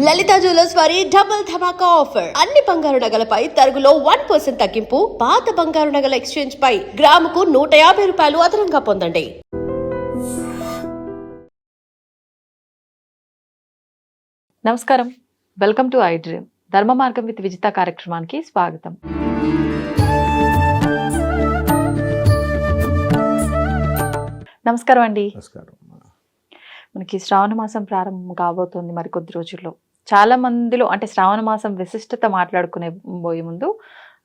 లలిత jewellers వారి double ధమాకా offer. అన్ని బంగారు నగలపై తరుగులో 1% తగ్గింపు. పాత బంగారు నగల ఎక్స్చేంజ్ పై గ్రాముకు 150 రూపాయలు అదనంగా పొందండి. నమస్కారం, వెల్కమ్ టు ఐ డ్రీమ్. ధర్మ మార్గం విత్ విజిత కార్యక్రమానికి స్వాగతం. నమస్కారం అండి. నమస్కారం. మనకి శ్రావణ మాసం ప్రారంభం కాబోతోంది మరికొద్ది రోజుల్లో. చాలా మందిలో అంటే శ్రావణ మాసం విశిష్టత మాట్లాడుకునే పోయే ముందు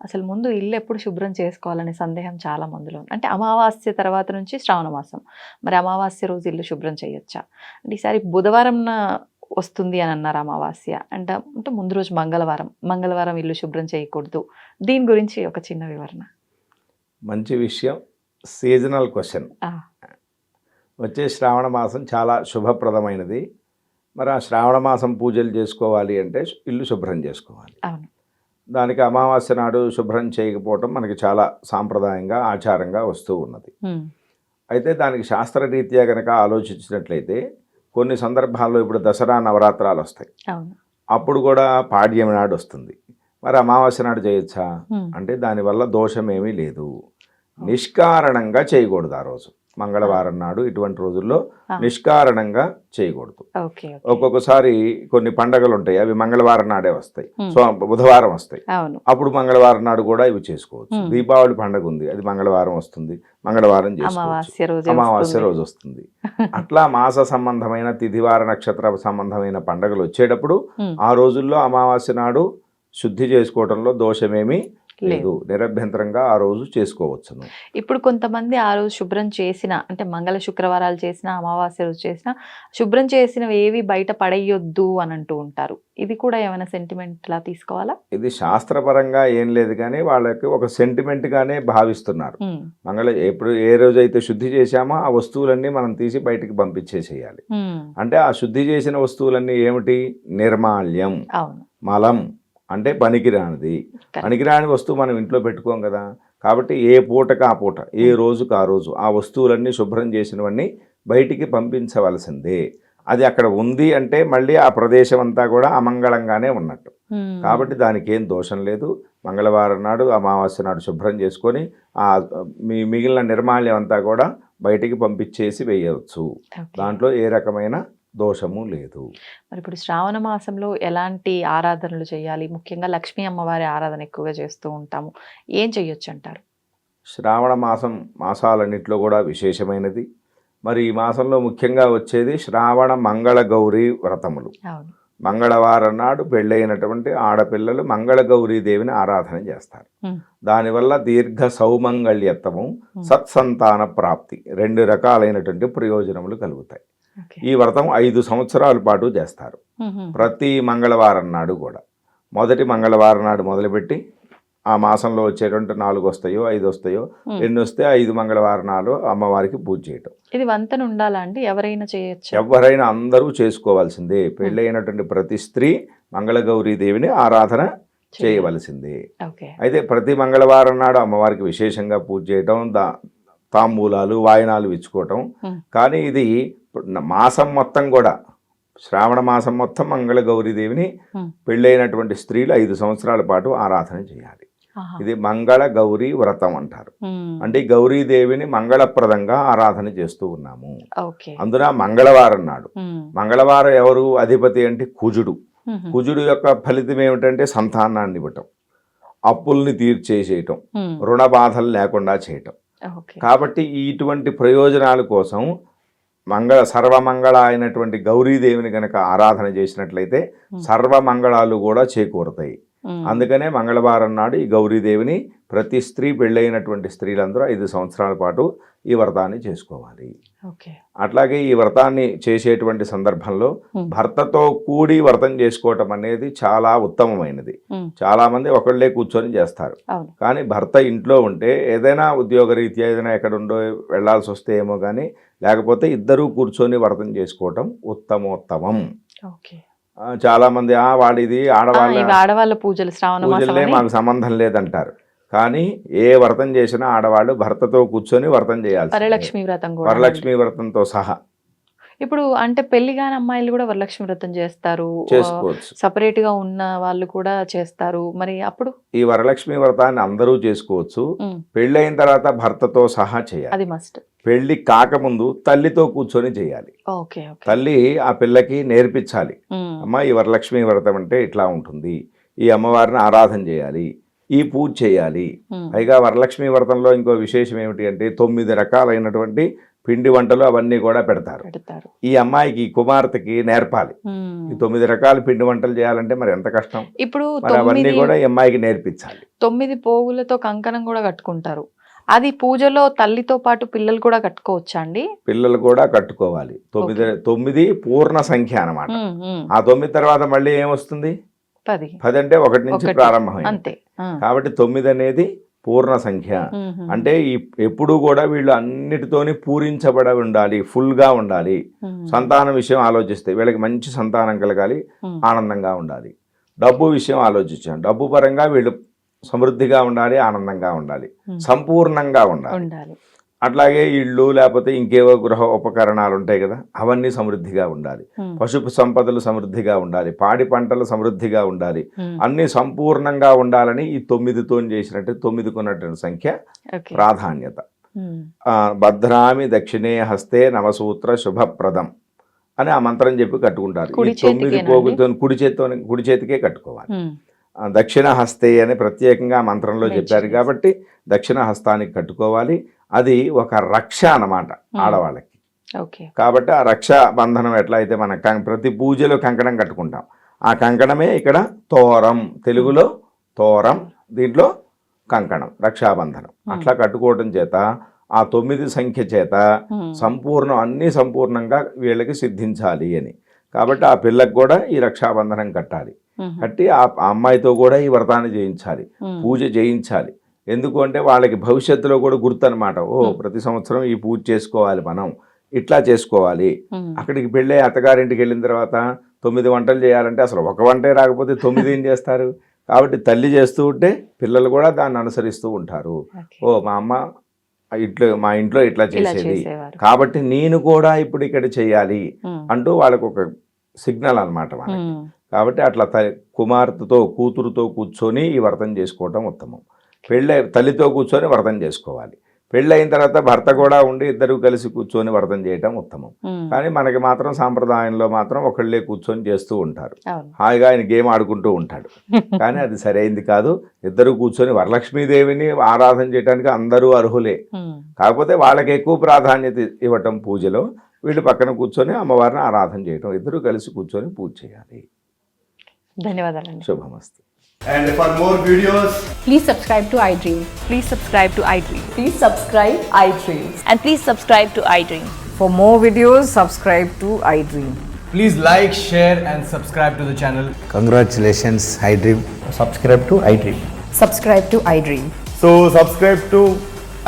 అసలు ముందు ఇల్లు ఎప్పుడు శుభ్రం చేసుకోవాలనే సందేహం చాలా మందిలో ఉంది. అంటే అమావాస్య తర్వాత నుంచి శ్రావణ మాసం, మరి అమావాస్య రోజు ఇల్లు శుభ్రం చేయొచ్చా? అంటే ఈసారి బుధవారం వస్తుంది అని అన్నారు అమావాస్య అంటే ముందు రోజు మంగళవారం ఇల్లు శుభ్రం చేయకూడదు. దీని గురించి ఒక చిన్న వివరణ. మంచి విషయం. Seasonal question. వచ్చే శ్రావణ మాసం చాలా శుభప్రదమైనది. మరి ఆ శ్రావణ మాసం పూజలు చేసుకోవాలి అంటే ఇల్లు శుభ్రం చేసుకోవాలి. అవును. దానికి అమావాస్య నాడు శుభ్రం చేయకపోవటం మనకి చాలా సాంప్రదాయంగా ఆచారంగా వస్తూ ఉన్నది. అయితే దానికి శాస్త్రరీత్యా కనుక ఆలోచించినట్లయితే కొన్ని సందర్భాల్లో ఇప్పుడు దసరా నవరాత్రాలు వస్తాయి. అప్పుడు కూడా పాడ్యం నాడు వస్తుంది. మరి అమావాస్య నాడు చేయొచ్చా అంటే దానివల్ల దోషం ఏమీ లేదు. నిష్కారణంగా చేయకూడదు. ఆ రోజు మంగళవారం నాడు ఇటువంటి రోజుల్లో నిష్కారణంగా చేయకూడదు. ఒక్కొక్కసారి కొన్ని పండగలు ఉంటాయి, అవి మంగళవారం నాడే వస్తాయి, బుధవారం వస్తాయి, అప్పుడు మంగళవారం నాడు కూడా ఇవి చేసుకోవచ్చు. దీపావళి పండగ ఉంది, అది మంగళవారం వస్తుంది, మంగళవారం చేసుకోవచ్చు, అమావాస్య రోజు వస్తుంది. అట్లా మాస సంబంధమైన తిథివార నక్షత్ర సంబంధమైన పండగలు వచ్చేటప్పుడు ఆ రోజుల్లో అమావాస్య నాడు శుద్ధి చేసుకోవడంలో దోషమేమీ లేదు. నిరభ్యంతరంగా ఆ రోజు చేసుకోవచ్చును. ఇప్పుడు కొంతమంది ఆ రోజు శుభ్రం చేసిన అంటే మంగళ శుక్రవారాలు చేసిన అమావాస్య రోజు చేసిన శుభ్రం చేసినవి ఏవి బయట పడేయొద్దు అని అంటూ ఉంటారు. ఇది కూడా ఏమైనా సెంటిమెంట్ లా తీసుకోవాలా? ఇది శాస్త్రపరంగా ఏం లేదు, కానీ వాళ్ళకి ఒక సెంటిమెంట్ గానే భావిస్తున్నారు. ఎప్పుడు ఏ రోజైతే శుద్ధి చేశామో ఆ వస్తువులన్నీ మనం తీసి బయటికి పంపించేసేయాలి. అంటే ఆ శుద్ధి చేసిన వస్తువులన్నీ ఏమిటి? నిర్మాల్యం, మలం, అంటే పనికిరాని వస్తువు మనం ఇంట్లో పెట్టుకోం కదా. కాబట్టి ఏ పూటకు ఆ పూట, ఏ రోజుకు ఆ రోజు ఆ వస్తువులన్నీ శుభ్రం చేసినవన్నీ బయటికి పంపించవలసిందే. అది అక్కడ ఉంది అంటే మళ్ళీ ఆ ప్రదేశం అంతా కూడా అమంగళంగానే ఉన్నట్టు. కాబట్టి దానికి ఏం దోషం లేదు. మంగళవారం నాడు అమావాస్య నాడు శుభ్రం చేసుకొని ఆ మిగిలిన నిర్మాల్యం అంతా కూడా బయటికి పంపించేసి వేయవచ్చు. దాంట్లో ఏ రకమైన దోషము లేదు. మరి ఇప్పుడు శ్రావణ మాసంలో ఎలాంటి ఆరాధనలు చేయాలి? ముఖ్యంగా లక్ష్మీ అమ్మవారి ఆరాధన ఎక్కువగా చేస్తూ ఉంటాము, ఏం చెయ్యొచ్చు అంటారు? శ్రావణ మాసం మాసాలన్నింటిలో కూడా విశేషమైనది. మరి ఈ మాసంలో ముఖ్యంగా వచ్చేది శ్రావణ మంగళ గౌరీ వ్రతములు. మంగళవారం నాడు పెళ్ళైనటువంటి ఆడపిల్లలు మంగళ గౌరీ దేవిని ఆరాధన చేస్తారు. దానివల్ల దీర్ఘ సౌమంగళ్యత్వము, సత్సంతాన ప్రాప్తి, 2 రకాలైనటువంటి ప్రయోజనములు కలుగుతాయి. ఈ వ్రతం 5 సంవత్సరాల పాటు చేస్తారు. ప్రతి మంగళవారం నాడు కూడా మొదటి మంగళవారం నాడు మొదలుపెట్టి ఆ మాసంలో వచ్చేటువంటి 4 వస్తాయో 5 వస్తాయో ఎన్ని వస్తే 5 మంగళవారాలు అమ్మవారికి పూజ చేయటం. ఇది వంతన ఉండాలా అండి? ఎవరైనా చేయొచ్చు? ఎవరైనా అందరూ చేసుకోవాల్సిందే. పెళ్ళైనటువంటి ప్రతి స్త్రీ మంగళగౌరీ దేవిని ఆరాధన చేయవలసిందే. అయితే ప్రతి మంగళవారం నాడు అమ్మవారికి విశేషంగా పూజ చేయటం, తాంబూలాలు వాయనాలు ఇచ్చుకోవటం. కానీ ఇది మాసం మొత్తం కూడా శ్రావణ మాసం మొత్తం మంగళ గౌరీదేవిని పెళ్ళైనటువంటి స్త్రీలు 5 సంవత్సరాల పాటు ఆరాధన చేయాలి. ఇది మంగళ గౌరీ వ్రతం అంటారు. అంటే గౌరీదేవిని మంగళప్రదంగా ఆరాధన చేస్తూ ఉన్నాము. అందున మంగళవారం నాడు, మంగళవారం ఎవరు అధిపతి అంటే కుజుడు. కుజుడు యొక్క ఫలితం ఏమిటంటే సంతానాన్ని ఇవ్వటం, అప్పుల్ని తీర్చేసేయటం, రుణ బాధలు లేకుండా చేయటం. కాబట్టి ఇటువంటి ప్రయోజనాల కోసం సర్వమంగళ అయినటువంటి గౌరీదేవిని కనుక ఆరాధన చేసినట్లయితే సర్వమంగళాలు కూడా చేకూరుతాయి. అందుకనే మంగళవారం నాడు ఈ గౌరీదేవిని ప్రతి స్త్రీ పెళ్ళైనటువంటి స్త్రీలందరూ 5 సంవత్సరాల పాటు ఈ వ్రతాన్ని చేసుకోవాలి. అట్లాగే ఈ వ్రతాన్ని చేసేటువంటి సందర్భంలో భర్తతో కూడి వ్రతం చేసుకోవటం అనేది చాలా ఉత్తమమైనది. చాలా మంది ఒకళ్ళే కూర్చొని చేస్తారు. కానీ భర్త ఇంట్లో ఉంటే ఏదైనా ఉద్యోగరీత్యా ఏదైనా ఎక్కడుండో వెళ్లాల్సి వస్తే ఏమో కానీ, లేకపోతే ఇద్దరూ కూర్చొని వ్రతం చేసుకోవటం ఉత్తమోత్తమం. చాలా మంది వాడిది ఆడవాళ్ళ పూజలే మాకు సంబంధం లేదంటారు. కానీ ఏ వ్రతం చేసినా ఆడవాళ్ళు భర్తతో కూర్చొని వ్రతం చేయాలి. వరలక్ష్మి వ్రతం వరలక్ష్మి వ్రతంతో సహా ఇప్పుడు అంటే పెళ్లి కాని అమ్మాయిలు కూడా వరలక్ష్మి వ్రతం చేస్తారు, చేసుకోవచ్చు. సపరేట్ గా ఉన్న వాళ్ళు కూడా చేస్తారు, మరి అప్పుడు ఈ వరలక్ష్మి వ్రతాన్ని అందరూ చేసుకోవచ్చు. ఉమ్, పెళ్ళైన తర్వాత భర్తతో సహా చేయాలి. అది మస్ట్. పెళ్లి కాకముందు తల్లితో కూర్చొని చేయాలి. Okay okay. తల్లి ఆ పిల్లకి నేర్పించాలి. ఉమ్, అమ్మ, ఈ వరలక్ష్మి వ్రతం అంటే ఇట్లా ఉంటుంది, ఈ అమ్మవారిని ఆరాధన చేయాలి, ఈ పూజ చేయాలి. ఉమ్, పైగా వరలక్ష్మి వ్రతంలో ఇంకో విశేషం ఏమిటి అంటే 9 రకాలైనటువంటి పిండి వంటలు అవన్నీ కూడా పెడతారు. పెడతారు. ఈ అమ్మాయికి, ఈ కుమార్తెకి నేర్పాలి. ఉమ్. ఈ 9 రకాల పిండి వంటలు చేయాలంటే మరి ఎంత కష్టం. ఇప్పుడు మరి అవన్నీ కూడా ఈ అమ్మాయికి నేర్పించాలి. 9 పోగులతో కంకణం కూడా కట్టుకుంటారు. అది పూజలో తల్లితో పాటు పిల్లలు కూడా కట్టుకోవచ్చా అండి? పిల్లలు కూడా కట్టుకోవాలి. 9 పూర్ణ సంఖ్య అన్నమాట. ఉమ్, ఉమ్. ఆ 9 తర్వాత మళ్ళీ ఏమొస్తుంది? 10. 10 అంటే 1 నుంచి ఒకటి. ప్రారంభమైంది. అంతే. ఆ. కాబట్టి 9 అనేది పూర్ణ సంఖ్య. ఉమ్, ఉమ్. అంటే ఎప్పుడు కూడా వీళ్ళు అన్నిటితోని పూరించబడి ఉండాలి, ఫుల్గా ఉండాలి. ఉమ్, సంతానం విషయం ఆలోచిస్తే వీళ్ళకి మంచి సంతానం కలగాలి, ఉమ్, ఆనందంగా ఉండాలి. డబ్బు విషయం ఆలోచించాం, డబ్బు పరంగా వీళ్ళు సమృద్ధిగా ఉండాలి, ఆనందంగా ఉండాలి, ఉమ్. సంపూర్ణంగా ఉండాలి. ఉండాలి. అట్లాగే ఇళ్ళు లేకపోతే ఇంకేవో గృహ ఉపకరణాలు ఉంటాయి కదా, అవన్నీ సమృద్ధిగా ఉండాలి. ఉమ్, పశుపు సంపదలు సమృద్ధిగా ఉండాలి, పాడి పంటలు సమృద్ధిగా ఉండాలి. ఉమ్. అన్నీ సంపూర్ణంగా ఉండాలని ఈ 9తో చేసినట్టు 9కు ఉన్నటువంటి సంఖ్య ఓకే. ప్రాధాన్యత. ఉమ్, భద్రామి దక్షిణే హస్తే నవసూత్ర శుభప్రదం అని ఆ మంత్రం చెప్పి కట్టుకుంటారు. ఈ కుడి 9 చేతికేనా పోగులతో కుడి చేతికే కట్టుకోవాలి. ఉమ్. దక్షిణ హస్తే అని ప్రత్యేకంగా మంత్రంలో చెప్పారు Mention కాబట్టి దక్షిణ హస్తానికి కట్టుకోవాలి. అది ఒక రక్ష అన్నమాట ఆడవాళ్ళకి. ఓకే. కాబట్టి ఆ రక్షా బంధనం ఎట్లా అయితే మన ప్రతి పూజలో కంకణం కట్టుకుంటాం, ఆ కంకణమే ఇక్కడ తోరం, తెలుగులో తోరం, దీంట్లో కంకణం, రక్షాబంధనం. అట్లా కట్టుకోవడం చేత ఆ 9 సంఖ్య చేత ఉమ్, సంపూర్ణం, అన్నీ సంపూర్ణంగా వీళ్ళకి సిద్ధించాలి అని. కాబట్టి ఆ పిల్లకు కూడా ఈ రక్షాబంధనం కట్టాలి. ఉమ్, కట్టి ఆ అమ్మాయితో కూడా ఈ వ్రతాన్ని చేయించాలి, ఉమ్. పూజ చేయించాలి. ఎందుకు అంటే వాళ్ళకి భవిష్యత్తులో కూడా గుర్తు అనమాట. ప్రతి సంవత్సరం ఈ పూజ చేసుకోవాలి, మనం ఇట్లా చేసుకోవాలి. ఉమ్. అక్కడికి పెళ్ళి అత్తగారింటికి వెళ్ళిన తర్వాత 9 వంటలు చేయాలంటే అసలు ఒక వంటే రాకపోతే 9 ఏం చేస్తారు? కాబట్టి తల్లి చేస్తూ ఉంటే పిల్లలు కూడా దాన్ని అనుసరిస్తూ ఉంటారు. ఓకే. మా అమ్మ మా ఇంట్లో ఇట్లా ఇలా చేసేది, చేసేవారు. కాబట్టి నేను కూడా ఇప్పుడు ఇక్కడ చేయాలి ఉమ్, అంటూ వాళ్ళకు ఒక సిగ్నల్ అనమాట వాళ్ళకి. ఉమ్. కాబట్టి అట్లా కుమార్తెతో, కూతురుతో కూర్చొని ఈ వ్రతం చేసుకోవటం ఉత్తమం. తల్లితో కూర్చొని వ్రతం చేసుకోవాలి. పెళ్ళైన తర్వాత భర్త కూడా ఉండి ఇద్దరు కలిసి కూర్చొని వ్రతం చేయటం ఉత్తమం. ఉమ్. కానీ మనకి మాత్రం సాంప్రదాయంలో మాత్రం ఒకళ్ళే కూర్చొని చేస్తూ ఉంటారు. అవును. హాయిగా ఆయన గేమ్ ఆడుకుంటూ ఉంటాడు. కానీ అది సరైంది కాదు. ఇద్దరు కూర్చొని వరలక్ష్మీదేవిని ఆరాధన చేయడానికి అందరూ అర్హులే. ఉమ్. కాకపోతే వాళ్ళకి ఎక్కువ ప్రాధాన్యత ఇవ్వటం పూజలో, వీళ్ళు పక్కన కూర్చొని అమ్మవారిని ఆరాధన చేయటం, ఇద్దరు కలిసి కూర్చొని పూజ చేయాలి. ధన్యవాదాలండి. శుభమస్తు. And for more videos, Please subscribe to iDream. Please subscribe to iDream. Please subscribe iDream. And please subscribe to iDream. For more videos, subscribe to iDream. please like, share, and subscribe to the channel. Congratulations, iDream. Subscribe to iDream. Subscribe to iDream. So subscribe to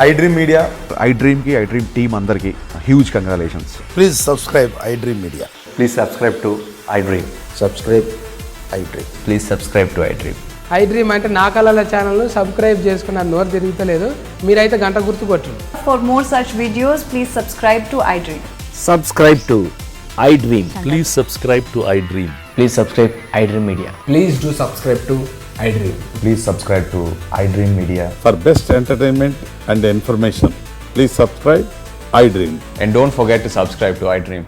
iDream Media. iDream की iDream team अंदर की huge congratulations. Please subscribe iDream Media. Please subscribe to iDream. Subscribe iDream. Please subscribe to iDream. iDream అంటే నా కళల ఛానల్ను subscribe చేసుకున్న నోరు తిరుగుతలేదు, మీరైతే గంట గుర్తు కొట్టండి. For more such videos, please subscribe to iDream. Subscribe to iDream. Please subscribe to iDream. Please subscribe iDream Media. Please do subscribe to iDream. Please subscribe to iDream Media. For best entertainment and information, please subscribe iDream. And don't forget to subscribe to iDream.